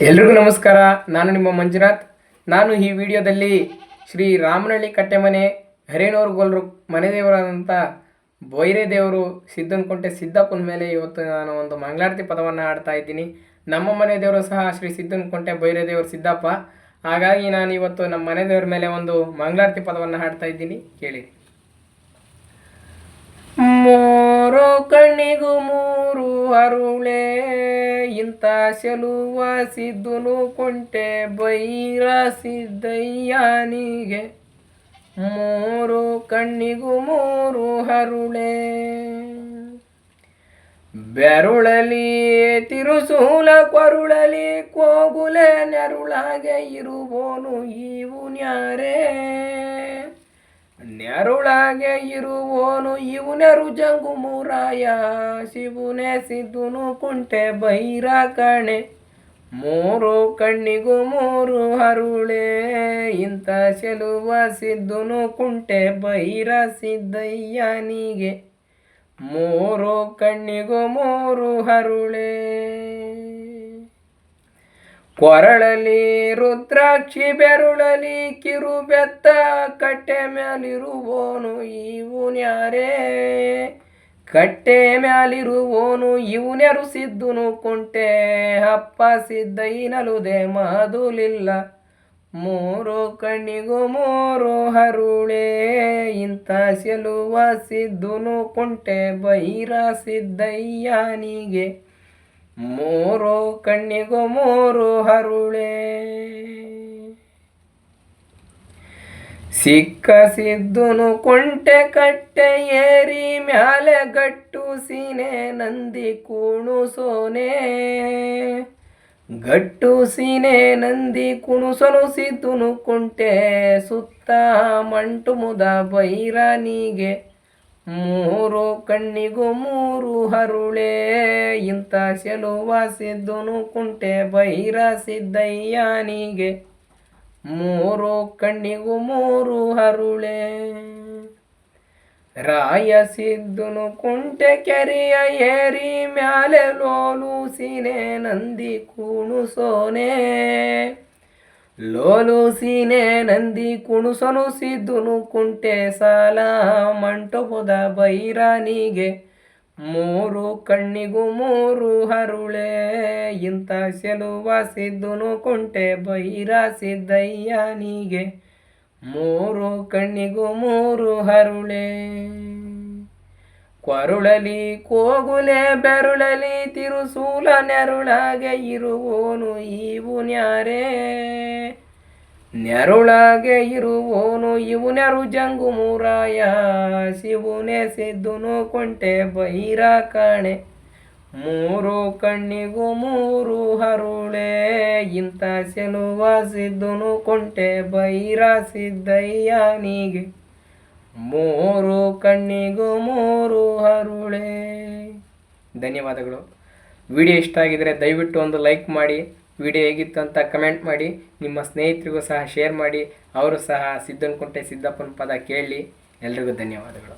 ಎಲ್ರಿಗೂ ನಮಸ್ಕಾರ. ನಾನು ನಿಮ್ಮ ಮಂಜುನಾಥ್. ನಾನು ಈ ವಿಡಿಯೋದಲ್ಲಿ ಶ್ರೀ ರಾಮನಹಳ್ಳಿ ಕಟ್ಟೆಮನೆ ಹರೇನೂರು ಗೊಲ್ಲರು ಮನೆ ದೇವರಾದಂಥ ಬೈರೆ ದೇವರು ಸಿದ್ದನಕುಂಟೆ ಸಿದ್ದಪ್ಪನ ಮೇಲೆ ಇವತ್ತು ನಾನು ಒಂದು ಮಂಗಳಾರತಿ ಪದವನ್ನು ಹಾಡ್ತಾ ಇದ್ದೀನಿ. ನಮ್ಮ ಮನೆ ದೇವರು ಸಹ ಶ್ರೀ ಸಿದ್ದನಕುಂಟೆ ಬೈರೆ ದೇವರು ಸಿದ್ದಪ್ಪ. ಹಾಗಾಗಿ ನಾನು ಇವತ್ತು ನಮ್ಮ ಮನೆ ದೇವರ ಮೇಲೆ ಒಂದು ಮಂಗಳಾರತಿ ಪದವನ್ನು ಹಾಡ್ತಾ ಇದ್ದೀನಿ, ಕೇಳಿ. ಮೋರೋ ಕಣ್ಣಿಗೂ ಮೂರು ಅರುಳೆ, ಇಂಥ ಚೆಲುವ ಸಿದ್ದುನು ಕುಂಟೆ ಬೈರ ಸಿದ್ದಯ್ಯನಿಗೆ. ಮೂರು ಕಣ್ಣಿಗೂ ಮೂರು ಅರುಳೆ, ಬೆರುಳಲಿ ತಿರುಸೂಲ ಕೊರುಳಲಿ ಕೋಗುಲೆ ನೆರುಳಾಗೆ ಇರುವೋನು ಇವನ್ಯಾರೇ. ನೆರುಳಾಗೆ ಇರುವೋನು ಇವನೆರು ಜಂಗು ಮೂರಾಯ, ಶಿವುನೆ ಸಿದ್ದುನು ಕುಂಟೆ ಬೈರ ಕಣೆ. ಮೂರು ಕಣ್ಣಿಗೂ ಮೂರು ಅರುಳೆ, ಇಂಥ ಚೆಲುವ ಸಿದ್ದುನು ಕುಂಟೆ ಬೈರ ಸಿದ್ದಯ್ಯನಿಗೆ. ಮೂರು ಕಣ್ಣಿಗೂ ಮೂರು ಅರುಳೆ, ಕೊರಳಲಿ ರುದ್ರಾಕ್ಷಿ ಬೆರುಳಲಿ ಕಿರು ಬೆತ್ತ ಕಟ್ಟೆ ಮ್ಯಾಲಿರುವೋನು ಇವನ್ಯಾರೇ. ಕಟ್ಟೆ ಮ್ಯಾಲಿರುವೋನು ಇವನ್ಯಾರು ಸಿದ್ದುನು ಕುಂಟೆ ಅಪ್ಪ ಸಿದ್ದಯ್ಯನಲುದೆ ಮದುಲಿಲ್ಲ. ಮೂರು ಕಣ್ಣಿಗೂ ಮೂರು ಅರುಳೆ, ಇಂಥ ಚೆಲುವ ಸಿದ್ದುನು ಕುಂಟೆ ಬೈರ ಸಿದ್ದಯ್ಯನಿಗೆ. ಮೂರು ಕಣ್ಣಿಗೂ ಮೂರು ಅರುಳೆ, ಸಿಕ್ಕ ಸಿದ್ದುನು ಕುಂಟೆ ಕಟ್ಟೆ ಏರಿ ಮ್ಯಾಲೆ ಗಟ್ಟು ಸೀನೆ ನಂದಿ ಕುಣುಸೋನೆ. ಗಟ್ಟು ಸೀನೆ ನಂದಿ ಕುಣುಸಲು ಸಿದ್ದುನು ಕುಂಟೆ ಸುತ್ತ ಮಂಟು ಮುದ ಬೈರನಿಗೆ. ಮೂರು ಕಣ್ಣಿಗೂ ಮೂರು ಅರುಳೆ, ಇಂಥ ಚೆಲುವ ಸಿದ್ದುನು ಕುಂಟೆ ಬೈರ ಸಿದ್ದಯ್ಯನಿಗೆ. ಮೂರು ಕಣ್ಣಿಗೂ ಮೂರು ಅರುಳೆ, ರಾಯ ಸಿದ್ದುನು ಕುಂಟೆ ಕೆರೆಯ ಏರಿ ಮ್ಯಾಲೆ ಲೋಲು ಸೀನೆ ನಂದಿ ಕುಣುಸೋನೆ. ಲೋಲು ಸೀನೆ ನಂದಿ ಕುಣುಸನು ಸಿದ್ದುನು ಕುಂಟೆ ಸಾಲ ಮಂಟಪದ ಬೈರನಿಗೆ. ಮೂರು ಕಣ್ಣಿಗೂ ಮೂರು ಅರುಳೆ, ಇಂಥ ಚೆಲುವ ಸಿದ್ದುನು ಕುಂಟೆ ಬೈರ ಸಿದ್ದಯ್ಯನಿಗೆ. ಮೂರು ಕಣ್ಣಿಗೂ ಮೂರು ಅರುಳೆ, ಕೊರುಳಲಿ ಕೋಗುಲೆ ಬೆರುಳಲಿ ತಿರುಸೂಲ ನೆರುಳಾಗೆ ಇರುವೋನು ಇವನ್ಯಾರೇ. ನೆರುಳಾಗೆ ಇರುವೋನು ಇವನೆರು ಜಂಗು ಮೂರಾಯ, ಶಿವುನೆ ಸಿದ್ದುನು ಕುಂಟೆ ಬೈರ ಕಣೆ. ಮೂರು ಕಣ್ಣಿಗೂ ಮೂರು ಅರುಳೆ, ಇಂಥ ಚೆಲುವ ಸಿದ್ದುನು ಕುಂಟೆ ಬೈರ ಸಿದ್ದಯ್ಯನಿಗೆ. ಮೂರು ಕಣ್ಣಿಗೂ ಮೂರು ಅರುಳೆ. ಧನ್ಯವಾದಗಳು. ವಿಡಿಯೋ ಇಷ್ಟ ಆಗಿದರೆ ದಯವಿಟ್ಟು ಒಂದು ಲೈಕ್ ಮಾಡಿ, ವಿಡಿಯೋ ಹೇಗಿತ್ತು ಅಂತ ಕಮೆಂಟ್ ಮಾಡಿ, ನಿಮ್ಮ ಸ್ನೇಹಿತರಿಗೂ ಸಹ ಶೇರ್ ಮಾಡಿ, ಅವರು ಸಹ ಸಿದ್ದನಕುಂಟೆ ಸಿದ್ದಪ್ಪನ ಪದ ಕೇಳಲಿ. ಎಲ್ರಿಗೂ ಧನ್ಯವಾದಗಳು.